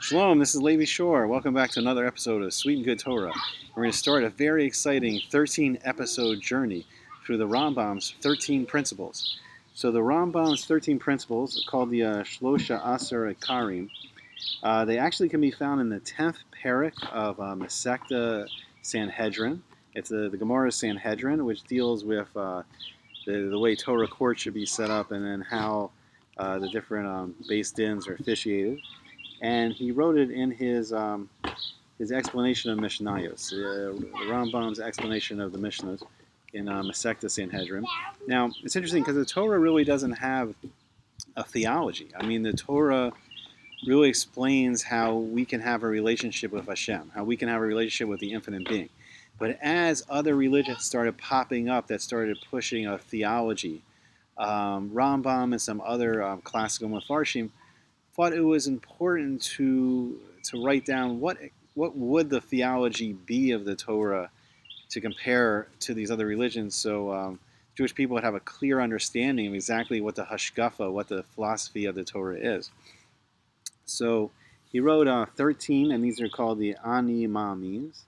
Shalom, this is Levi Shore. Welcome back to another episode of Sweet and Good Torah. We're going to start a very exciting 13-episode journey through the Rambam's 13 principles. So the Rambam's 13 principles, called the Shlosha Asar Ikarim, they actually can be found in the 10th parak of Mishnah of Sanhedrin. It's the Gemara Sanhedrin, which deals with the way Torah courts should be set up and then how the different beis dins are officiated. And he wrote it in his explanation of Mishnayos, the Rambam's explanation of the Mishnahs in Mishnah of Sanhedrin. Now, it's interesting because the Torah really doesn't have a theology. I mean, the Torah really explains how we can have a relationship with Hashem, how we can have a relationship with the infinite being. But as other religions started popping up that started pushing a theology, Rambam and some other classical Mefarshim thought it was important to write down what would the theology be of the Torah to compare to these other religions, so Jewish people would have a clear understanding of exactly what the hashkafa, what the philosophy of the Torah is. So he wrote 13, and these are called the Ani Maamin,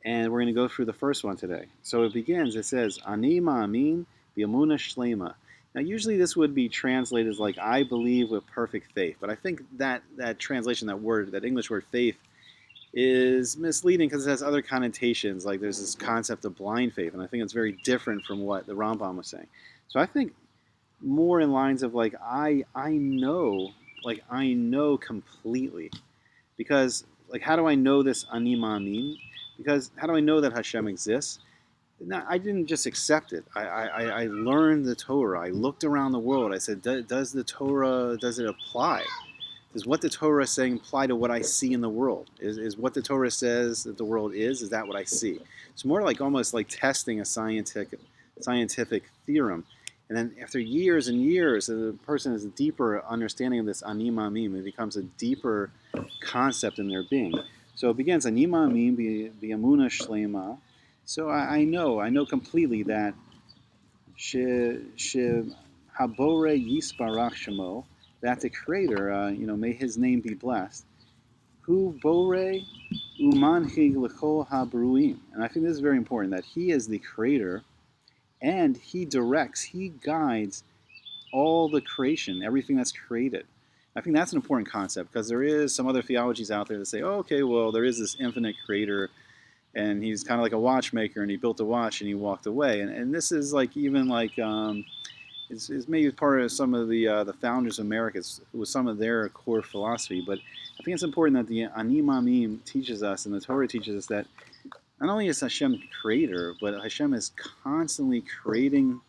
and we're going to go through the first one today. So it begins, it says, Ani Maamin b'emunah shlema. Now, usually this would be translated as like, I believe with perfect faith. But I think that translation, that English word faith, is misleading because it has other connotations. Like there's this concept of blind faith. And I think it's very different from what the Rambam was saying. So I think more in lines of like, I know completely. Because, like, how do I know this Ani Maamin? Because how do I know that Hashem exists? No, I didn't just accept it. I learned the Torah. I looked around the world. I said, does the Torah, does it apply? Does what the Torah is saying apply to what I see in the world? Is what the Torah says that the world is that what I see? It's more like almost like testing a scientific theorem. And then after years and years, the person has a deeper understanding of this Ani Maamin. It becomes a deeper concept in their being. So it begins, Ani Maamin b'emunah shlema. So I know completely that Habore Yisbarach Shemo, that the Creator, may His name be blessed. Hu Bore Umanchi L'chol Habruim, and I think this is very important that He is the Creator, and He directs, He guides all the creation, everything that's created. I think that's an important concept because there is some other theologies out there that say, there is this infinite Creator. And he's kind of like a watchmaker, and he built a watch, and he walked away. And this is like it's maybe part of some of the founders of America. It was some of their core philosophy. But I think it's important that the Ani Maamin teaches us, and the Torah teaches us that not only is Hashem creator, but Hashem is constantly creating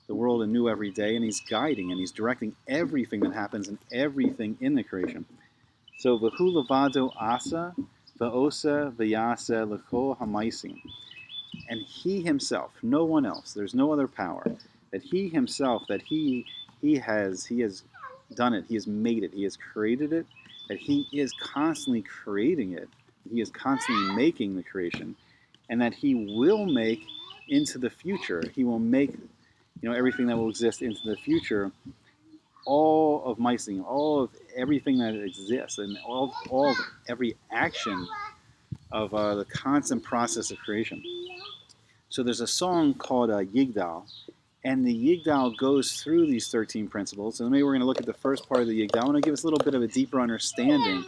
the world anew every day, and He's guiding and He's directing everything that happens and everything in the creation. So v'hu levado asa. V'osa v'yasa l'chol hamaisim, and He Himself, no one else. There's no other power. That He Himself, that He has done it. He has made it. He has created it. That He is constantly creating it. He is constantly making the creation, and that He will make into the future. He will make, everything that will exist into the future. All of Maisim, all of everything that exists, and all of every action of the constant process of creation. So there's a song called Yigdal, and the Yigdal goes through these 13 principles. And maybe we're going to look at the first part of the Yigdal. I want to give us a little bit of a deeper understanding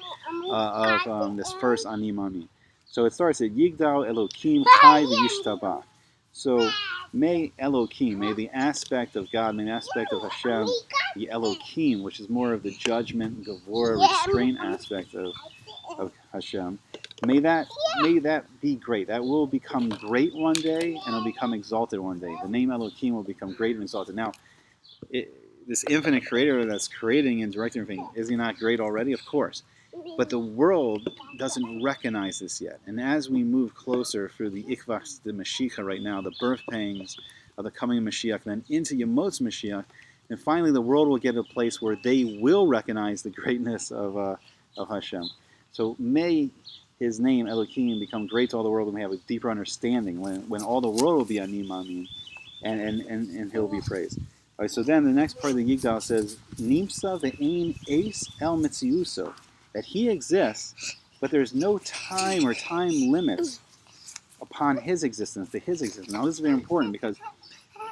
of this first Ani Maamin. So it starts at Yigdal Elokim Chai V'Yishtabach. So may Elokim, may the aspect of God, may the aspect of Hashem, the Elokim, which is more of the judgment, Gavora, restraint aspect of Hashem, may that be great. That will become great one day, and it'll become exalted one day. The name Elokim will become great and exalted. Now, this infinite creator that's creating and directing everything, is He not great already? Of course. But the world doesn't recognize this yet. And as we move closer through the Ikvach, the Mashiach right now, the birth pangs of the coming Mashiach, then into Yemot's Mashiach, and finally the world will get to a place where they will recognize the greatness of Hashem. So may His name, Elohim, become great to all the world, and we have a deeper understanding when all the world will be Ani Maamin, and He'll be praised. All right, so then the next part of the Yigdal says, Nimsa ve'ein eis el mitziuso. that he exists, but there's no time or time limits upon his existence, to his existence. Now this is very important because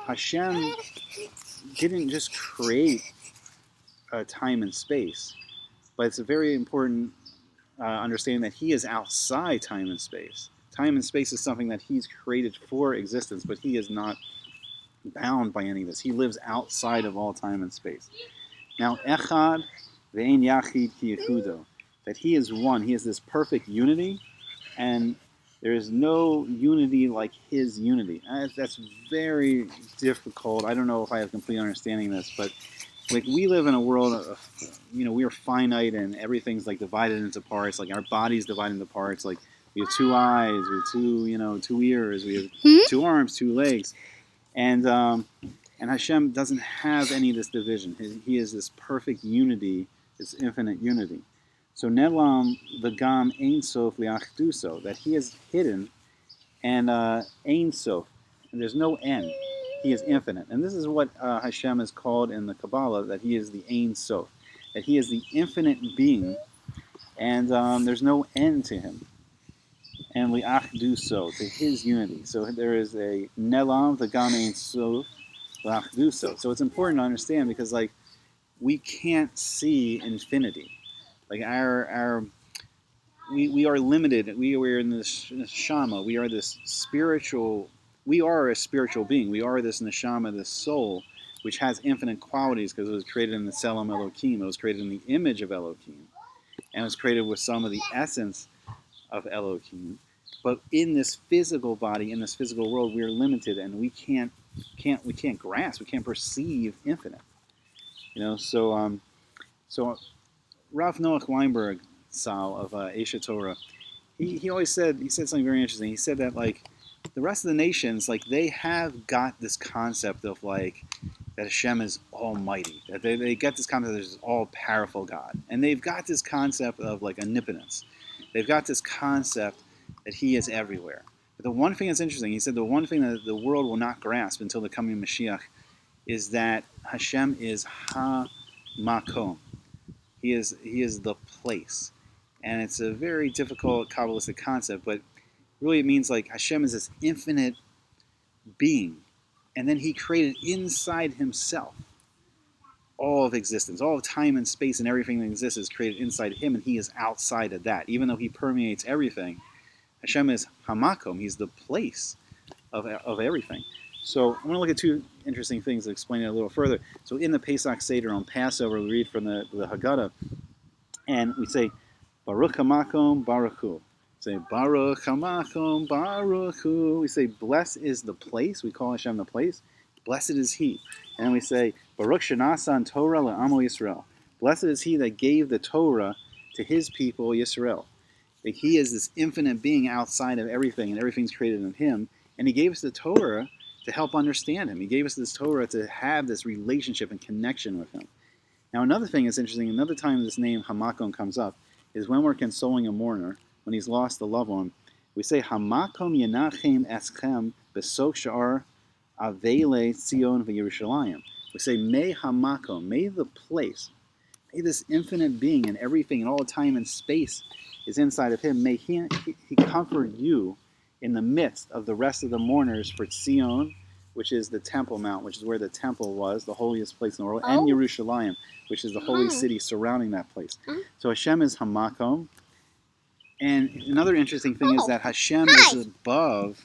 Hashem didn't just create time and space, but it's a very important understanding that he is outside time and space. Time and space is something that he's created for existence, but he is not bound by any of this. He lives outside of all time and space. Now, Echad ve'en yachid ki yichudo, that he is one. He is this perfect unity, and there is no unity like his unity. That's very difficult. I don't know if I have complete understanding of this, but like we live in a world of, we are finite and everything's like divided into parts. Like our body's divided into parts. Like we have two eyes, we have two ears, we have two arms, two legs, and Hashem doesn't have any of this division. He is this perfect unity, this infinite unity. So Nelam v'gam ein sof liachduso, that he is hidden, and ein sof, and there's no end. He is infinite, and this is what Hashem is called in the Kabbalah, that he is the ein sof, that he is the infinite being, and there's no end to him. And liachduso, to his unity. So there is a Nelam v'gam ein sof liachduso. So it's important to understand because like we can't see infinity. Like we are limited. We are in this neshama. We are this spiritual. We are a spiritual being. We are this neshama, this soul, which has infinite qualities because it was created in the Tselem Elokim. It was created in the image of Elokim, and it was created with some of the essence of Elokim. But in this physical body, in this physical world, we are limited, and we can't grasp. We can't perceive infinite. So Rav Noach Weinberg Sal of Esha Torah, he always said something very interesting. He said that like the rest of the nations, like they have got this concept of like that Hashem is almighty, that they get this concept that there's this all-powerful God, and they've got this concept of like omnipotence. They've got this concept that he is everywhere. But the one thing that's interesting, he said the one thing that the world will not grasp until the coming Mashiach is that Hashem is ha-makom. He is the place. And it's a very difficult Kabbalistic concept, but really it means like Hashem is this infinite being. And then he created inside himself all of existence, all of time and space and everything that exists is created inside him, and he is outside of that. Even though he permeates everything, Hashem is hamakom, he's the place of everything. So I want to look at two interesting things to explain it a little further. So in the Pesach Seder on Passover, we read from the Haggadah, and we say, Baruch hamakom baruch hu. Say, Baruch hamakom baruch hu. We say, blessed is the place. We call Hashem the place. Blessed is he. And we say, Baruch shenasan Torah le'amo Yisrael. Blessed is he that gave the Torah to his people, Yisrael. That he is this infinite being outside of everything, and everything's created in him. And he gave us the Torah to help understand him. He gave us this Torah to have this relationship and connection with him. Now another thing that's interesting, another time this name Hamakom comes up, is when we're consoling a mourner, when he's lost a loved one. We say, Hamakom yenachem eschem besok sha'ar avele Tzion v'Yerushalayim. We say, may Hamakom, may the place, may this infinite being and everything and all time and space is inside of him. May he comfort you in the midst of the rest of the mourners for Tzion, which is the Temple Mount, which is where the temple was, the holiest place in the world, and Yerushalayim, which is the holy city surrounding that place. So Hashem is Hamakom. And another interesting thing is that Hashem is above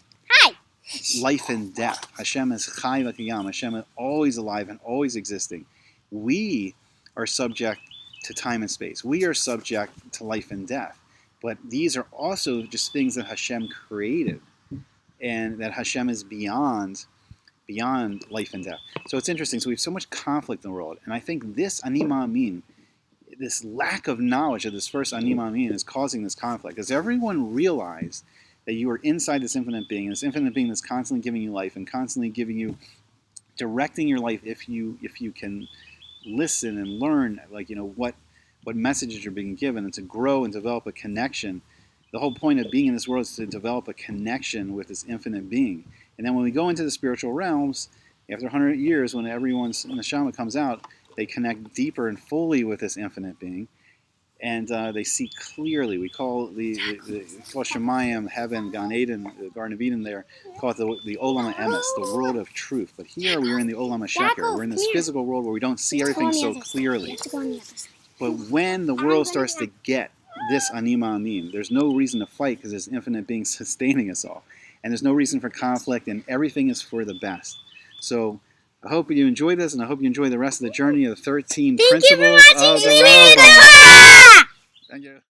life and death. Hashem is Chai V'Kiyam. Hashem is always alive and always existing. We are subject to time and space. We are subject to life and death. But these are also just things that Hashem created, and that Hashem is beyond life and death. So it's interesting. So we have so much conflict in the world, and I think this Ani Maamin, this lack of knowledge of this first Ani Maamin, is causing this conflict. Does everyone realize that you are inside this infinite being that's constantly giving you life and constantly giving you, directing your life if you can listen and learn, like what messages are being given, and to grow and develop a connection. The whole point of being in this world is to develop a connection with this infinite being. And then when we go into the spiritual realms, after 100 years, when everyone's neshama comes out, they connect deeper and fully with this infinite being. and they see clearly. We call we call Shemayim, heaven, Gan Eden, the Garden of Eden. There, call it the Olam HaEmes, the world of truth. But here we are in the Olam HaSheker. We're in this physical world where we don't see everything so clearly. But when the world starts to get this Ani Maamin, there's no reason to fight because there's infinite being sustaining us all, and there's no reason for conflict, and everything is for the best. So I hope you enjoy this, and I hope you enjoy the rest of the journey of the 13 principles of the Rambam. Thank you.